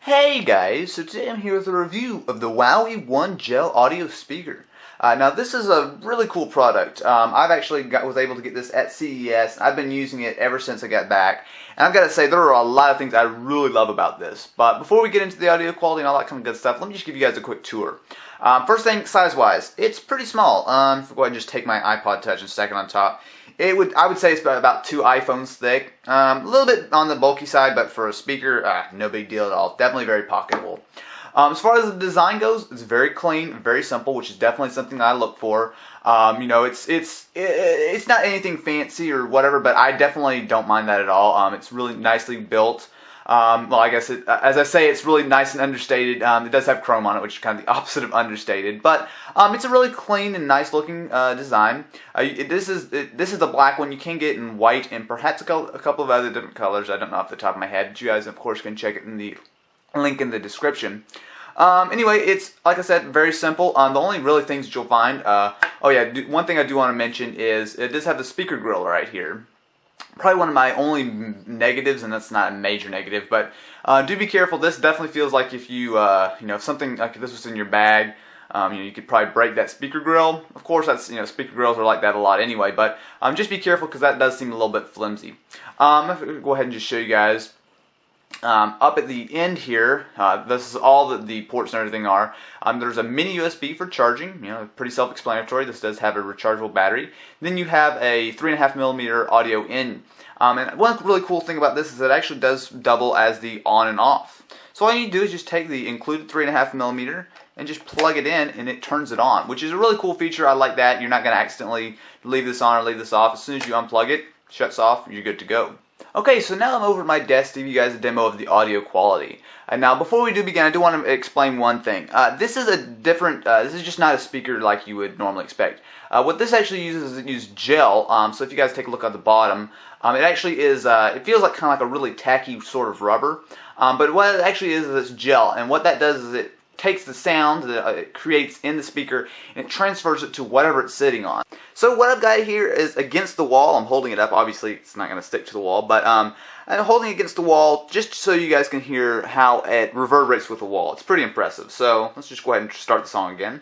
Hey guys, so today I'm here with a review of the WOWee One gel audio speaker. Now this is a really cool product. I've actually was able to get this at CES. I've been using it ever since I got back. And I've got to say there are a lot of things I really love about this. But before we get into the audio quality and all that kind of good stuff, let me just give you guys a quick tour. First thing, size-wise, it's pretty small. If I go ahead and just take my iPod Touch and stack it on top. I would say it's about 2 iPhones thick. A little bit on the bulky side, but for a speaker, no big deal at all. Definitely very pocketable. As far as the design goes, it's very clean, very simple, which is definitely something I look for. It's not anything fancy or whatever, but I definitely don't mind that at all. It's really nicely built. Well, I guess as I say, it's really nice and understated. It does have chrome on it, which is kind of the opposite of understated. But it's a really clean and nice looking design. This is the black one. You can get it in white and perhaps a couple of other different colors. I don't know off the top of my head. But you guys, of course, can check it in the link in the description. Anyway, it's, like I said, very simple. The only really things that you'll find, one thing I do want to mention is it does have the speaker grill right here. Probably one of my only negatives, and that's not a major negative, but do be careful. This definitely feels like if you, if something like this was in your bag, you could probably break that speaker grill. Of course, that's, speaker grills are like that a lot anyway, but just be careful because that does seem a little bit flimsy. I'm going to go ahead and just show you guys. Up at the end here, this is all that the ports and everything are. There's a mini USB for charging, pretty self-explanatory. This does have a rechargeable battery. Then you have a 3.5mm audio in. And one really cool thing about this is it actually does double as the on and off. So all you need to do is just take the included 3.5mm and just plug it in and it turns it on, which is a really cool feature. I like that. You're not going to accidentally leave this on or leave this off. As soon as you unplug it, shuts off, you're good to go. Okay, so now I'm over at my desk to give you guys a demo of the audio quality. Now, before we do begin, I do want to explain one thing. This is a different, this is just not a speaker like you would normally expect. What this actually uses is it uses gel, so if you guys take a look at the bottom, it actually is, it feels like kind of like a really tacky sort of rubber, but what it actually is it's gel, and what that does is it takes the sound that it creates in the speaker and it transfers it to whatever it's sitting on. So what I've got here is against the wall. I'm holding it up. Obviously, it's not going to stick to the wall, but I'm holding it against the wall just so you guys can hear how it reverberates with the wall. It's pretty impressive. So let's just go ahead and start the song again.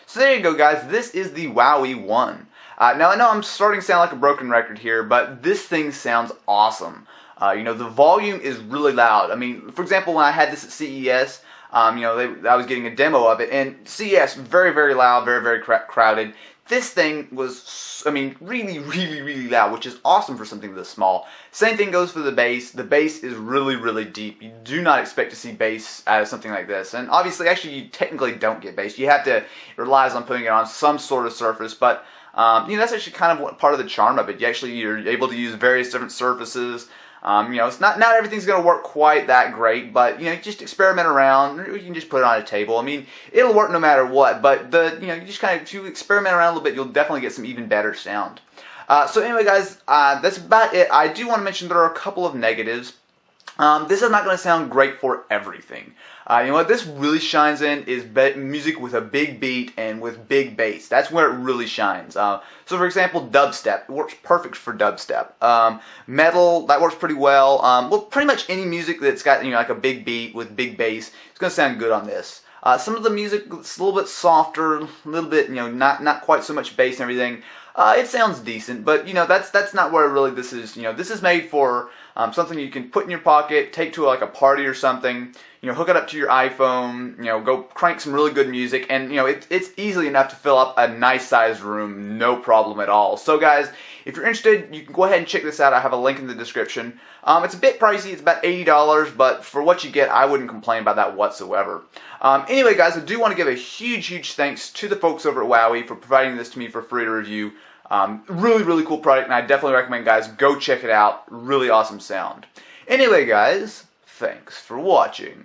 So there you go, guys. This is the WOWee One. Now I know I'm starting to sound like a broken record here, but this thing sounds awesome. The volume is really loud. I mean, for example, when I had this at CES, I was getting a demo of it, and CES, very, very loud, very, very crowded. This thing was, really, really, really loud, which is awesome for something this small. Same thing goes for the bass. The bass is really, really deep. You do not expect to see bass out of something like this. And obviously, actually, you technically don't get bass. You have to, it relies on putting it on some sort of surface, but that's actually kind of part of the charm of it. You're able to use various different surfaces. It's not everything's going to work quite that great, but just experiment around. Or you can just put it on a table. I mean, it'll work no matter what. But you just kind of, if you experiment around a little bit, you'll definitely get some even better sound. So anyway, guys, that's about it. I do want to mention there are a couple of negatives. This is not going to sound great for everything. What this really shines in is music with a big beat and with big bass. That's where it really shines. So for example, dubstep. It works perfect for dubstep. Metal, that works pretty well. Well, pretty much any music that's got like a big beat with big bass, it's going to sound good on this. Some of the music is a little bit softer, a little bit, not quite so much bass and everything. It sounds decent, but that's not where really this is. This is made for something you can put in your pocket, take to like a party or something. Hook it up to your iPhone. Go crank some really good music, and it's easily enough to fill up a nice sized room, no problem at all. So guys, if you're interested, you can go ahead and check this out. I have a link in the description. It's a bit pricey. It's about $80, but for what you get, I wouldn't complain about that whatsoever. Anyway, guys, I do want to give a huge, huge thanks to the folks over at WOWee for providing this to me for free to review. Really, really cool product, and I definitely recommend, guys, go check it out. Really awesome sound. Anyway, guys, thanks for watching.